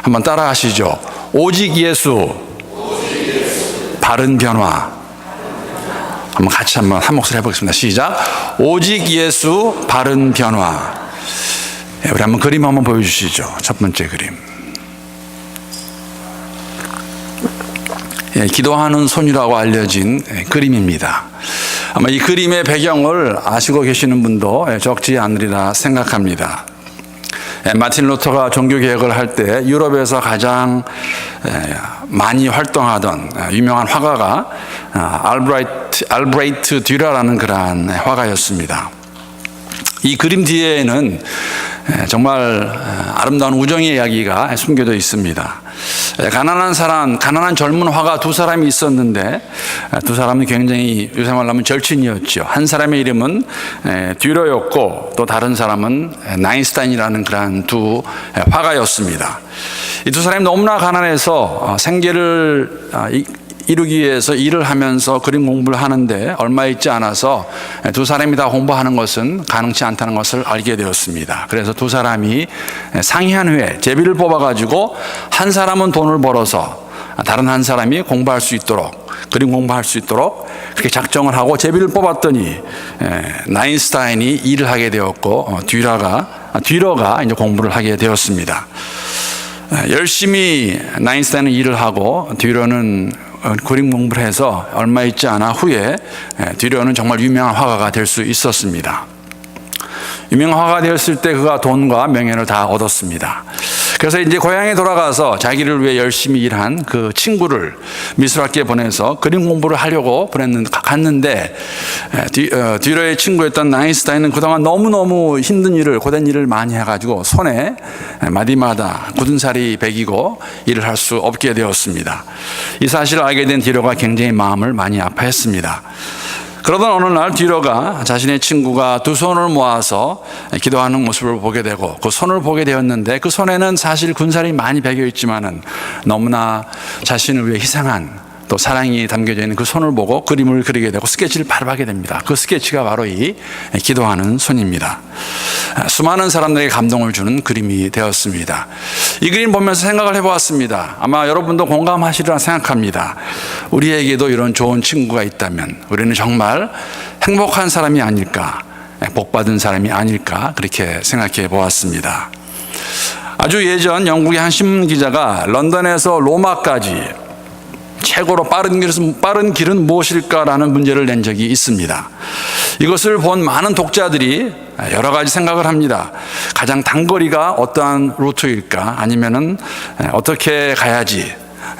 한번 따라 하시죠. 오직 예수, 바른 변화. 한번 같이 한 목소리 해보겠습니다. 시작. 오직 예수, 바른 변화. 우리 한번 그림 한번 보여주시죠. 첫 번째 그림. 기도하는 손이라고 알려진 그림입니다. 아마 이 그림의 배경을 아시고 계시는 분도 적지 않으리라 생각합니다. 마틴 루터가 종교개혁을 할 때 유럽에서 가장 많이 활동하던 유명한 화가가 알브레이트 듀라라는 그러한 화가였습니다. 이 그림 뒤에는 정말 아름다운 우정의 이야기가 숨겨져 있습니다. 가난한 젊은 화가 두 사람이 있었는데 두 사람은 굉장히 요새 말로 하면 절친이었죠. 한 사람의 이름은 듀러였고 또 다른 사람은 나인스타인이라는 그러한 두 화가였습니다. 이 두 사람이 너무나 가난해서 생계를 이루기 위해서 일을 하면서 그림 공부를 하는데 얼마 있지 않아서 두 사람이 다 공부하는 것은 가능치 않다는 것을 알게 되었습니다. 그래서 두 사람이 상의한 후에 제비를 뽑아가지고 한 사람은 돈을 벌어서 다른 한 사람이 공부할 수 있도록, 그림 공부할 수 있도록 그렇게 작정을 하고 제비를 뽑았더니 나인스타인이 일을 하게 되었고 듀러가 이제 공부를 하게 되었습니다. 열심히 나인스타인은 일을 하고 듀러는 그림 공부를 해서 얼마 있지 않아 후에 듀러는 정말 유명한 화가가 될 수 있었습니다. 유명한 화가가 되었을 때 그가 돈과 명예를 다 얻었습니다. 그래서 이제 고향에 돌아가서 자기를 위해 열심히 일한 그 친구를 미술학교에 보내서 그림 공부를 하려고 갔는데 듀러의 친구였던 나인스타인은 그동안 너무너무 힘든 일을, 고된 일을 많이 해가지고 손에 마디마다 굳은 살이 배기고 일을 할 수 없게 되었습니다. 이 사실을 알게 된 듀러가 굉장히 마음을 많이 아파했습니다. 그러던 어느 날 듀러가 자신의 친구가 두 손을 모아서 기도하는 모습을 보게 되고 그 손을 보게 되었는데 그 손에는 사실 군살이 많이 배겨 있지만은 너무나 자신을 위해 희생한 또 사랑이 담겨져 있는 그 손을 보고 그림을 그리게 되고 스케치를 바로 하게 됩니다. 그 스케치가 바로 이 기도하는 손입니다. 수많은 사람들에게 감동을 주는 그림이 되었습니다. 이 그림 보면서 생각을 해보았습니다. 아마 여러분도 공감하시리라 생각합니다. 우리에게도 이런 좋은 친구가 있다면 우리는 정말 행복한 사람이 아닐까, 복받은 사람이 아닐까 그렇게 생각해 보았습니다. 아주 예전 영국의 한 신문 기자가 런던에서 로마까지 최고로 빠른 길은 무엇일까라는 문제를 낸 적이 있습니다. 이것을 본 많은 독자들이 여러 가지 생각을 합니다. 가장 단거리가 어떠한 루트일까? 아니면은 어떻게 가야지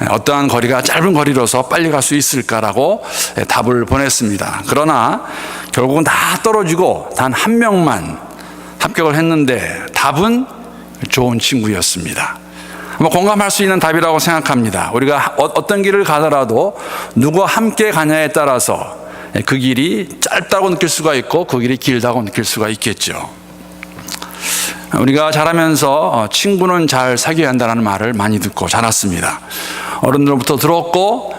어떠한 거리가 짧은 거리로서 빨리 갈 수 있을까라고 답을 보냈습니다. 그러나 결국은 다 떨어지고 단 한 명만 합격을 했는데 답은 좋은 친구였습니다. 공감할 수 있는 답이라고 생각합니다. 우리가 어떤 길을 가더라도 누구와 함께 가냐에 따라서 그 길이 짧다고 느낄 수가 있고 그 길이 길다고 느낄 수가 있겠죠. 우리가 자라면서 친구는 잘 사귀어야 한다는 말을 많이 듣고 자랐습니다. 어른들로부터 들었고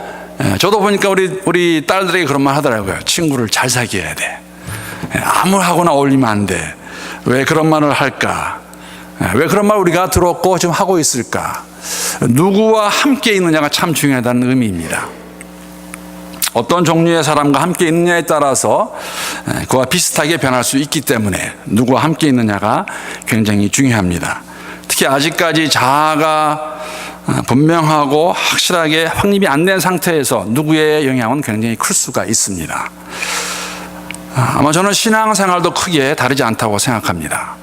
저도 보니까 우리 딸들에게 그런 말 하더라고요. 친구를 잘 사귀어야 돼. 아무하고나 어울리면 안 돼. 왜 그런 말을 할까? 왜 그런 말 우리가 들었고 지금 하고 있을까? 누구와 함께 있느냐가 참 중요하다는 의미입니다. 어떤 종류의 사람과 함께 있느냐에 따라서 그와 비슷하게 변할 수 있기 때문에 누구와 함께 있느냐가 굉장히 중요합니다. 특히 아직까지 자아가 분명하고 확실하게 확립이 안 된 상태에서 누구의 영향은 굉장히 클 수가 있습니다. 아마 저는 신앙생활도 크게 다르지 않다고 생각합니다.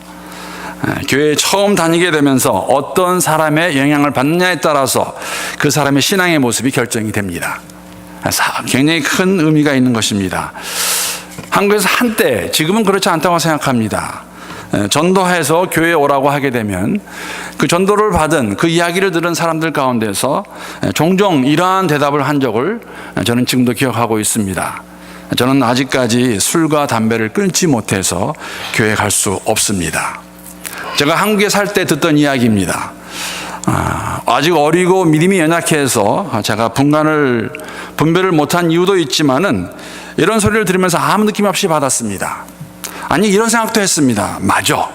교회에 처음 다니게 되면서 어떤 사람의 영향을 받느냐에 따라서 그 사람의 신앙의 모습이 결정이 됩니다. 굉장히 큰 의미가 있는 것입니다. 한국에서 한때, 지금은 그렇지 않다고 생각합니다. 전도해서 교회에 오라고 하게 되면 그 전도를 받은 그 이야기를 들은 사람들 가운데서 종종 이러한 대답을 한 적을 저는 지금도 기억하고 있습니다. 저는 아직까지 술과 담배를 끊지 못해서 교회에 갈 수 없습니다. 제가 한국에 살 때 듣던 이야기입니다. 아직 어리고 믿음이 연약해서 제가 분별을 못한 이유도 있지만은 이런 소리를 들으면서 아무 느낌 없이 받았습니다. 아니 이런 생각도 했습니다. 맞아.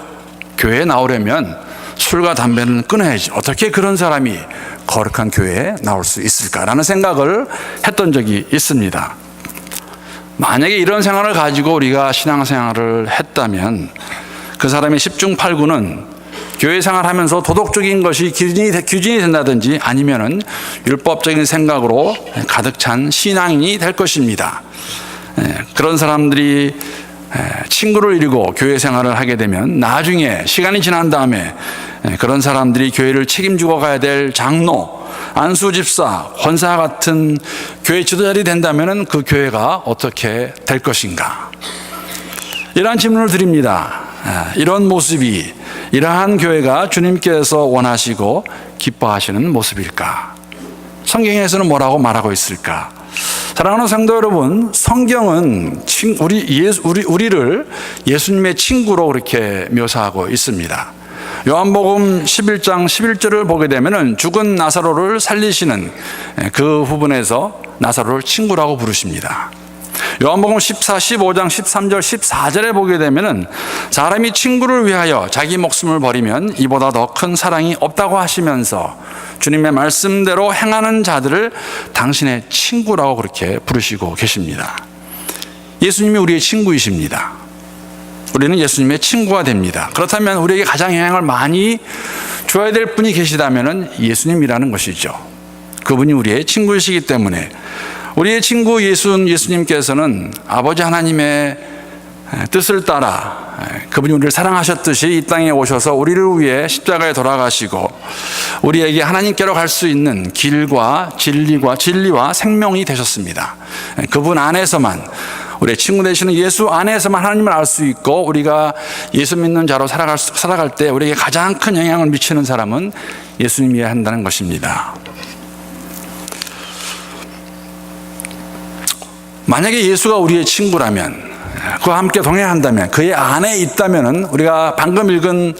교회에 나오려면 술과 담배는 끊어야지. 어떻게 그런 사람이 거룩한 교회에 나올 수 있을까라는 생각을 했던 적이 있습니다. 만약에 이런 생각을 가지고 우리가 신앙생활을 했다면 그 사람의 10중 8구는 교회 생활하면서 도덕적인 것이 규진이 된다든지 아니면은 율법적인 생각으로 가득 찬 신앙인이 될 것입니다. 그런 사람들이 친구를 이루고 교회 생활을 하게 되면 나중에 시간이 지난 다음에 그런 사람들이 교회를 책임지고 가야 될 장로, 안수 집사, 권사 같은 교회 지도자들이 된다면 그 교회가 어떻게 될 것인가? 이러한 질문을 드립니다. 이런 모습이 이러한 교회가 주님께서 원하시고 기뻐하시는 모습일까? 성경에서는 뭐라고 말하고 있을까? 사랑하는 성도 여러분, 성경은 우리를 예수님의 친구로 그렇게 묘사하고 있습니다. 요한복음 11장 11절을 보게 되면 죽은 나사로를 살리시는 그 부분에서 나사로를 친구라고 부르십니다. 요한복음 15장 13절 14절에 보게 되면 사람이 친구를 위하여 자기 목숨을 버리면 이보다 더 큰 사랑이 없다고 하시면서 주님의 말씀대로 행하는 자들을 당신의 친구라고 그렇게 부르시고 계십니다. 예수님이 우리의 친구이십니다. 우리는 예수님의 친구가 됩니다. 그렇다면 우리에게 가장 영향을 많이 줘야 될 분이 계시다면 예수님이라는 것이죠. 그분이 우리의 친구이시기 때문에 우리의 친구 예수님께서는 아버지 하나님의 뜻을 따라 그분이 우리를 사랑하셨듯이 이 땅에 오셔서 우리를 위해 십자가에 돌아가시고 우리에게 하나님께로 갈 수 있는 길과 진리와 생명이 되셨습니다. 그분 안에서만, 우리의 친구 되시는 예수 안에서만 하나님을 알 수 있고 우리가 예수 믿는 자로 살아갈 때 우리에게 가장 큰 영향을 미치는 사람은 예수님이어야 한다는 것입니다. 만약에 예수가 우리의 친구라면, 그와 함께 동행한다면, 그의 안에 있다면 우리가 방금 읽은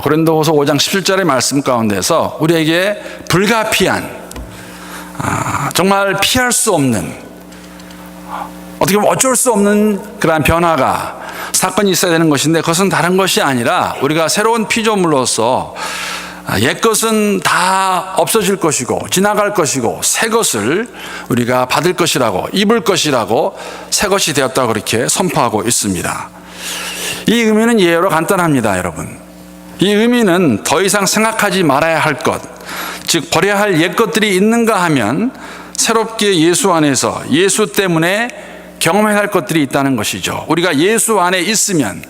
고린도후서 5장 17절의 말씀 가운데서 우리에게 불가피한, 정말 피할 수 없는, 어떻게 보면 어쩔 수 없는 그러한 변화가, 사건이 있어야 되는 것인데 그것은 다른 것이 아니라 우리가 새로운 피조물로서 옛것은 다 없어질 것이고 지나갈 것이고 새 것을 우리가 받을 것이라고, 입을 것이라고, 새 것이 되었다고 그렇게 선포하고 있습니다. 이 의미는 예외로 간단합니다, 여러분. 이 의미는 더 이상 생각하지 말아야 할 것, 즉 버려야 할 옛것들이 있는가 하면 새롭게 예수 안에서 예수 때문에 경험해야 할 것들이 있다는 것이죠. 우리가 예수 안에 있으면,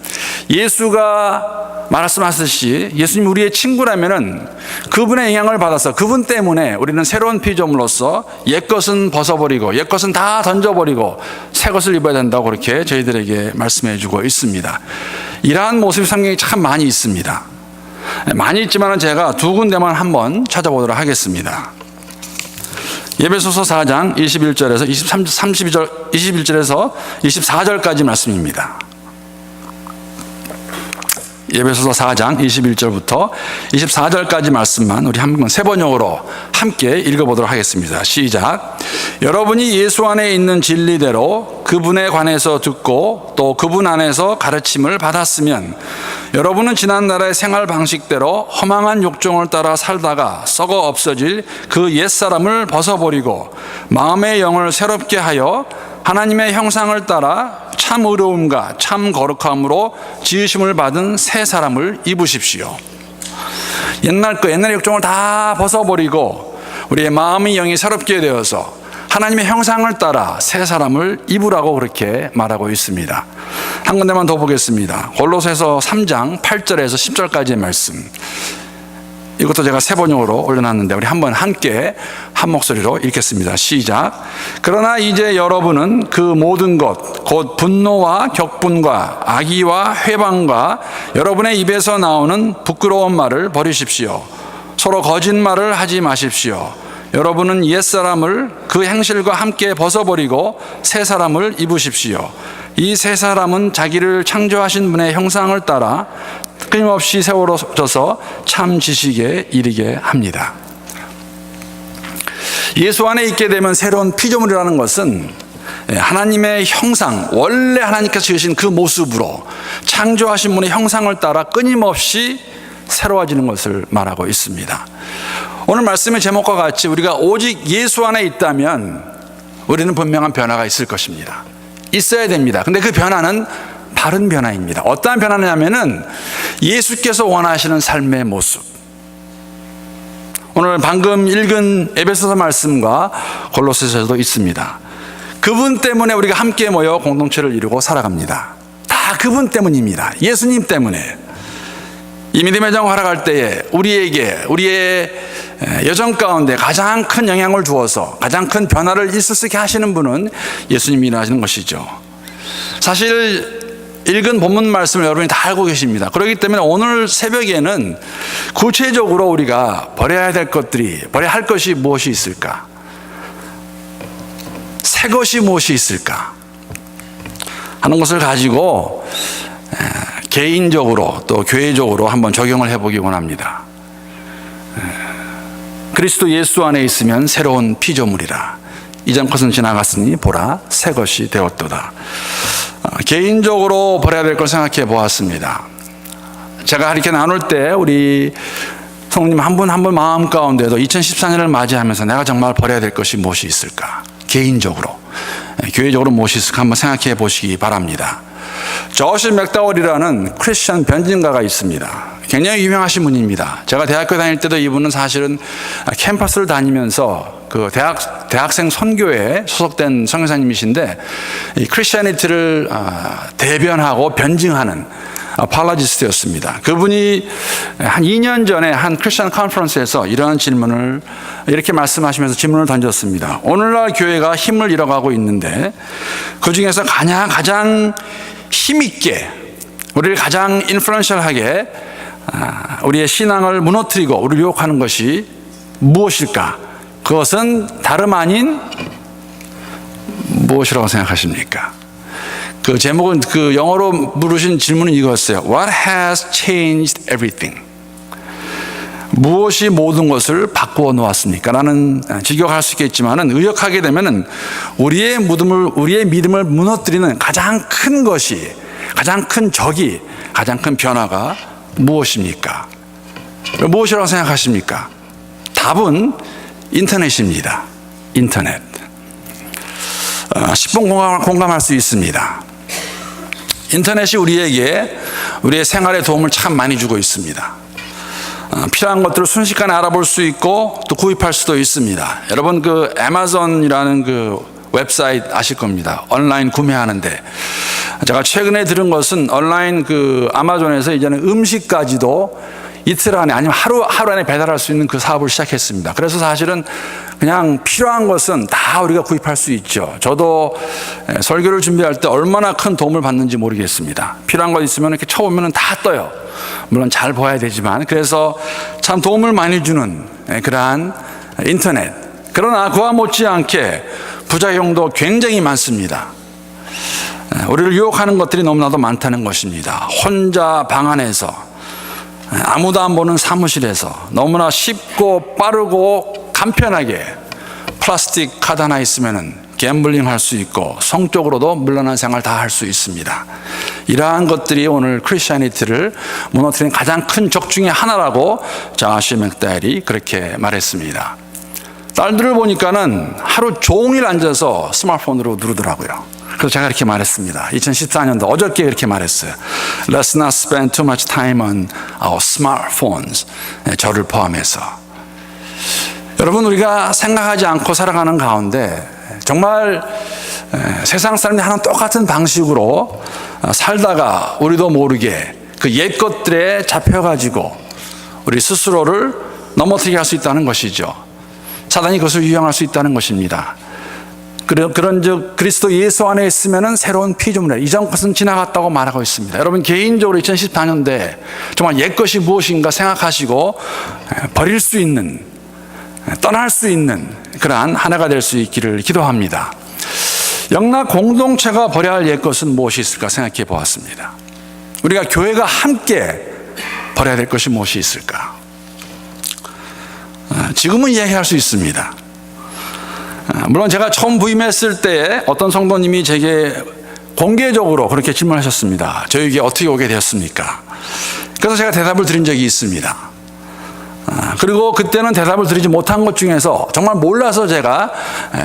예수가 말씀하셨듯이 예수님 우리의 친구라면은 그분의 영향을 받아서 그분 때문에 우리는 새로운 피조물로서 옛것은 벗어버리고 옛것은 다 던져버리고 새 것을 입어야 된다고 그렇게 저희들에게 말씀해 주고 있습니다. 이러한 모습이 성경에 참 많이 있습니다. 많이 있지만 제가 두 군데만 한번 찾아보도록 하겠습니다. 에베소서 4장 21절에서 21절에서 24절까지 말씀입니다. 에베소서 4장 21절부터 24절까지 말씀만 우리 한번 세 번역으로 함께 읽어보도록 하겠습니다. 시작. 여러분이 예수 안에 있는 진리대로 그분에 관해서 듣고 또 그분 안에서 가르침을 받았으면 여러분은 지난날의 생활 방식대로 허망한 욕정을 따라 살다가 썩어 없어질 그 옛사람을 벗어버리고 마음의 영을 새롭게 하여 하나님의 형상을 따라 참 의로움과 참 거룩함으로 지으심을 받은 새 사람을 입으십시오. 옛날의 욕정을 다 벗어버리고 우리의 마음의 영이 새롭게 되어서 하나님의 형상을 따라 새 사람을 입으라고 그렇게 말하고 있습니다. 한 군데만 더 보겠습니다. 골로새서 3장 8절에서 10절까지의 말씀. 이것도 제가 세 번역으로 올려놨는데 우리 한번 함께 한 목소리로 읽겠습니다. 시작. 그러나 이제 여러분은 그 모든 것, 곧 분노와 격분과 악의와 회방과 여러분의 입에서 나오는 부끄러운 말을 버리십시오. 서로 거짓말을 하지 마십시오. 여러분은 옛사람을 그 행실과 함께 벗어버리고 새 사람을 입으십시오. 이 새 사람은 자기를 창조하신 분의 형상을 따라 끊임없이 세워져서 참 지식에 이르게 합니다. 예수 안에 있게 되면 새로운 피조물이라는 것은 하나님의 형상, 원래 하나님께서 지으신 그 모습으로 창조하신 분의 형상을 따라 끊임없이 새로워지는 것을 말하고 있습니다. 오늘 말씀의 제목과 같이 우리가 오직 예수 안에 있다면 우리는 분명한 변화가 있을 것입니다. 있어야 됩니다. 근데 그 변화는 바른 변화입니다. 어떠한 변화냐면은 예수께서 원하시는 삶의 모습. 오늘 방금 읽은 에베소서 말씀과 골로새서도 있습니다. 그분 때문에 우리가 함께 모여 공동체를 이루고 살아갑니다. 다 그분 때문입니다. 예수님 때문에. 이 믿음의 정 활약할 때에 우리의 여정 가운데 가장 큰 영향을 주어서 가장 큰 변화를 있을 수 있게 하시는 분은 예수님이 일하시는 것이죠. 사실 읽은 본문 말씀을 여러분이 다 알고 계십니다. 그렇기 때문에 오늘 새벽에는 구체적으로 우리가 버려야 할 것이 무엇이 있을까? 새 것이 무엇이 있을까? 하는 것을 가지고 개인적으로 또 교회적으로 한번 적용을 해보기 원합니다. 그리스도 예수 안에 있으면 새로운 피조물이라. 이전 것은 지나갔으니 보라 새 것이 되었도다. 개인적으로 버려야 될 걸 생각해 보았습니다. 제가 이렇게 나눌 때 우리 성도님 한 분 한 분 마음 가운데도 2014년을 맞이하면서 내가 정말 버려야 될 것이 무엇이 있을까? 개인적으로, 교회적으로 무엇이 있을까 한번 생각해 보시기 바랍니다. 저시 맥다월이라는 크리스천 변증가가 있습니다. 굉장히 유명하신 분입니다. 제가 대학교 다닐 때도 이분은 사실은 캠퍼스를 다니면서 그 대학생 선교회에 소속된 선교사님이신데 이 크리스천리티를 대변하고 변증하는 팔라지스트였습니다. 그분이 한 2년 전에 한 크리스천 컨퍼런스에서 이러한 질문을 이렇게 말씀하시면서 질문을 던졌습니다. 오늘날 교회가 힘을 잃어가고 있는데 그 중에서 가장 힘있게 우리를 가장 인플루언셜하게 우리의 신앙을 무너뜨리고 우리를 유혹하는 것이 무엇일까? 그것은 다름 아닌 무엇이라고 생각하십니까? 그 제목은 그 영어로 물으신 질문은 이거였어요. What has changed everything? 무엇이 모든 것을 바꾸어 놓았습니까? 라는 직역할 수 있겠지만은 의역하게 되면은 우리의 믿음을 무너뜨리는 가장 큰 것이, 가장 큰 적이, 가장 큰 변화가 무엇입니까? 무엇이라고 생각하십니까? 답은 인터넷입니다. 인터넷. 10분 공감할 수 있습니다. 인터넷이 우리의 생활에 도움을 참 많이 주고 있습니다. 필요한 것들을 순식간에 알아볼 수 있고 또 구입할 수도 있습니다. 여러분 그 애마존이라는 그 웹사이트 아실 겁니다. 온라인 구매하는데 제가 최근에 들은 것은 온라인 그 아마존에서 이제는 음식까지도 이틀 안에 아니면 하루 안에 배달할 수 있는 그 사업을 시작했습니다. 그래서 사실은 그냥 필요한 것은 다 우리가 구입할 수 있죠. 저도 설교를 준비할 때 얼마나 큰 도움을 받는지 모르겠습니다. 필요한 것 있으면 이렇게 쳐보면 다 떠요. 물론 잘 봐야 되지만 그래서 참 도움을 많이 주는 그러한 인터넷. 그러나 그와 못지않게 부작용도 굉장히 많습니다. 우리를 유혹하는 것들이 너무나도 많다는 것입니다. 혼자 방 안에서 아무도 안 보는 사무실에서 너무나 쉽고 빠르고 간편하게 플라스틱 카드 하나 있으면 갬블링 할 수 있고 성적으로도 물러난 생활 다 할 수 있습니다. 이러한 것들이 오늘 크리스천리티를 무너뜨리는 가장 큰 적 중에 하나라고 저시 맥다웰이 그렇게 말했습니다. 딸들을 보니까는 하루 종일 앉아서 스마트폰으로 누르더라고요. 그래서 제가 이렇게 말했습니다. 2014년도 어저께 이렇게 말했어요. Let's not spend too much time on our smartphones. 저를 포함해서. 여러분 우리가 생각하지 않고 살아가는 가운데 정말 세상 사람들이 하는 똑같은 방식으로 살다가 우리도 모르게 그 옛 것들에 잡혀가지고 우리 스스로를 넘어뜨리게 할 수 있다는 것이죠. 사단이 그것을 유용할 수 있다는 것입니다. 그런즉 그리스도 예수 안에 있으면은 새로운 피조물이라. 이전 것은 지나갔다고 말하고 있습니다. 여러분 개인적으로 2014년도에 정말 옛 것이 무엇인가 생각하시고 버릴 수 있는, 떠날 수 있는 그러한 한 해가 될 수 있기를 기도합니다. 영락 공동체가 버려야 할 옛 것은 무엇이 있을까 생각해 보았습니다. 우리가 교회가 함께 버려야 될 것이 무엇이 있을까? 지금은 이야기할 수 있습니다. 물론 제가 처음 부임했을 때 어떤 성도님이 제게 공개적으로 그렇게 질문하셨습니다. 저에게 어떻게 오게 되었습니까? 그래서 제가 대답을 드린 적이 있습니다. 그리고 그때는 대답을 드리지 못한 것 중에서 정말 몰라서 제가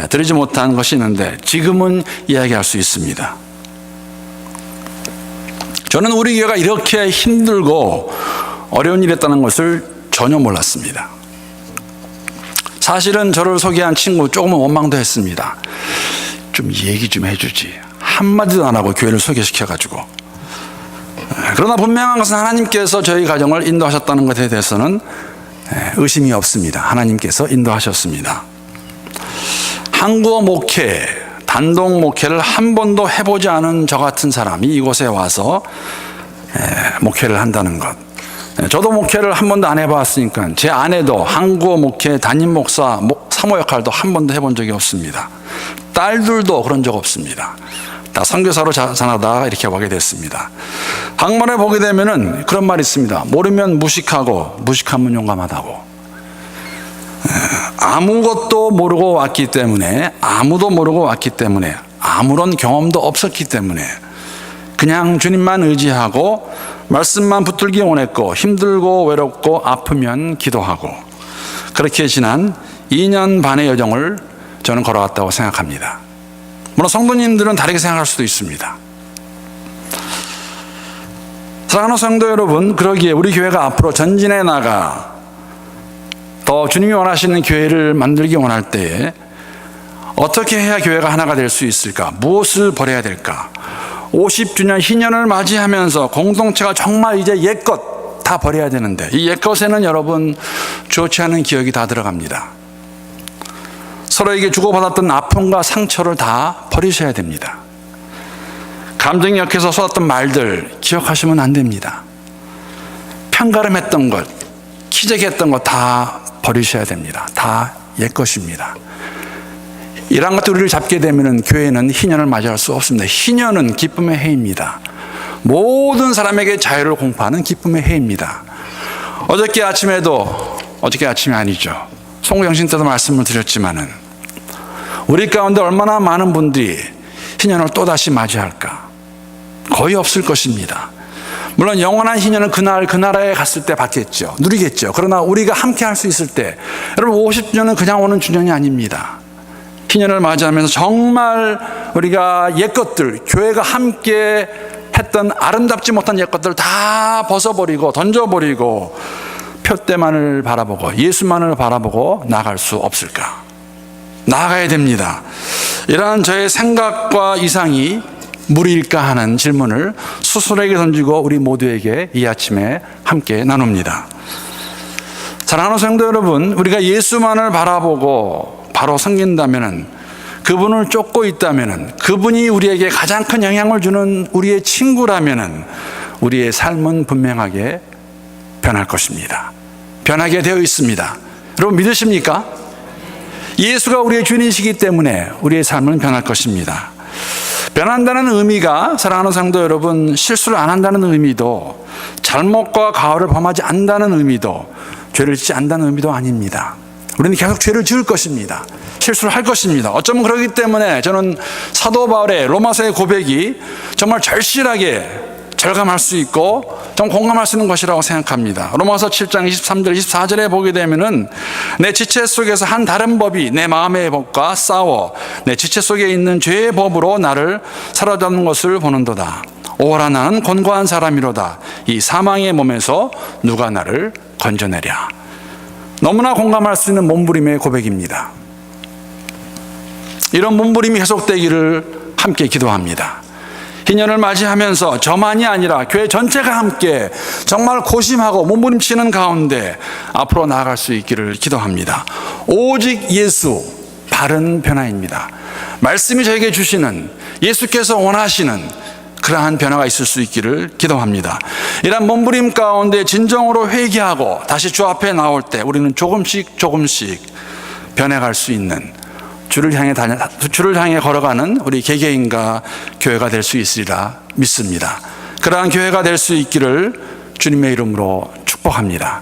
드리지 못한 것이 있는데 지금은 이야기할 수 있습니다. 저는 우리 교회가 이렇게 힘들고 어려운 일이었다는 것을 전혀 몰랐습니다. 사실은 저를 소개한 친구 조금은 원망도 했습니다. 좀 얘기 좀 해주지. 한마디도 안 하고 교회를 소개시켜가지고. 그러나 분명한 것은 하나님께서 저희 가정을 인도하셨다는 것에 대해서는 의심이 없습니다. 하나님께서 인도하셨습니다. 한국어 목회, 단독 목회를 한 번도 해보지 않은 저 같은 사람이 이곳에 와서 목회를 한다는 것. 저도 목회를 한 번도 안 해봤으니까 제 아내도 한국어 목회 담임 목사 사모 역할도 한 번도 해본 적이 없습니다. 딸들도 그런 적 없습니다. 다 선교사로 자라다 이렇게 보게 됐습니다. 한국말에 보게 되면은 그런 말이 있습니다. 모르면 무식하고 무식하면 용감하다고. 아무것도 모르고 왔기 때문에, 아무도 모르고 왔기 때문에, 아무런 경험도 없었기 때문에 그냥 주님만 의지하고 말씀만 붙들기 원했고 힘들고 외롭고 아프면 기도하고 그렇게 지난 2년 반의 여정을 저는 걸어왔다고 생각합니다. 물론 성도님들은 다르게 생각할 수도 있습니다. 사랑하는 성도 여러분, 그러기에 우리 교회가 앞으로 전진해 나가 더 주님이 원하시는 교회를 만들기 원할 때에 어떻게 해야 교회가 하나가 될 수 있을까? 무엇을 버려야 될까? 50주년 희년을 맞이하면서 공동체가 정말 이제 옛것 다 버려야 되는데 이 옛것에는 여러분 좋지 않은 기억이 다 들어갑니다. 서로에게 주고받았던 아픔과 상처를 다 버리셔야 됩니다. 감정이 약해서 쏟았던 말들 기억하시면 안 됩니다. 편가름했던 것, 키재기했던 것 다 버리셔야 됩니다. 다 옛것입니다. 이러한 것들 우리를 잡게 되면 교회는 희년을 맞이할 수 없습니다. 희년은 기쁨의 해입니다. 모든 사람에게 자유를 공포하는 기쁨의 해입니다. 어저께 아침이 아니죠. 송구영신 때도 말씀을 드렸지만은 우리 가운데 얼마나 많은 분들이 희년을 또다시 맞이할까? 거의 없을 것입니다. 물론 영원한 희년은 그날 그 나라에 갔을 때 받겠죠. 누리겠죠. 그러나 우리가 함께 할 수 있을 때 여러분 50주년은 그냥 오는 주년이 아닙니다. 희년을 맞이하면서 정말 우리가 옛것들, 교회가 함께 했던 아름답지 못한 옛것들 다 벗어버리고 던져버리고 표대만을 바라보고 예수만을 바라보고 나아갈 수 없을까? 나아가야 됩니다. 이러한 저의 생각과 이상이 무리일까 하는 질문을 스스로에게 던지고 우리 모두에게 이 아침에 함께 나눕니다. 사랑하는 성도 여러분, 우리가 예수만을 바라보고 바로 섬긴다면은, 그분을 쫓고 있다면은, 그분이 우리에게 가장 큰 영향을 주는 우리의 친구라면은 우리의 삶은 분명하게 변할 것입니다. 변하게 되어 있습니다. 여러분 믿으십니까? 예수가 우리의 주인이시기 때문에 우리의 삶은 변할 것입니다. 변한다는 의미가, 사랑하는 성도 여러분, 실수를 안 한다는 의미도, 잘못과 가오를 범하지 않는다는 의미도, 죄를 짓지 않는다는 의미도 아닙니다. 우리는 계속 죄를 지을 것입니다. 실수를 할 것입니다. 어쩌면 그렇기 때문에 저는 사도 바울의 로마서의 고백이 정말 절실하게 절감할 수 있고 좀 공감할 수 있는 것이라고 생각합니다. 로마서 7장 23절 24절에 보게 되면은 내 지체 속에서 한 다른 법이 내 마음의 법과 싸워 내 지체 속에 있는 죄의 법으로 나를 사로잡는 것을 보는도다. 오라 나는 곤고한 사람이로다. 이 사망의 몸에서 누가 나를 건져내랴. 너무나 공감할 수 있는 몸부림의 고백입니다. 이런 몸부림이 계속되기를 함께 기도합니다. 희년을 맞이하면서 저만이 아니라 교회 전체가 함께 정말 고심하고 몸부림치는 가운데 앞으로 나아갈 수 있기를 기도합니다. 오직 예수, 바른 변화입니다. 말씀이 저에게 주시는, 예수께서 원하시는 그러한 변화가 있을 수 있기를 기도합니다. 이런 몸부림 가운데 진정으로 회개하고 다시 주 앞에 나올 때 우리는 조금씩 변해갈 수 있는, 주를 향해 걸어가는 우리 개개인과 교회가 될 수 있으리라 믿습니다. 그러한 교회가 될 수 있기를 주님의 이름으로 축복합니다.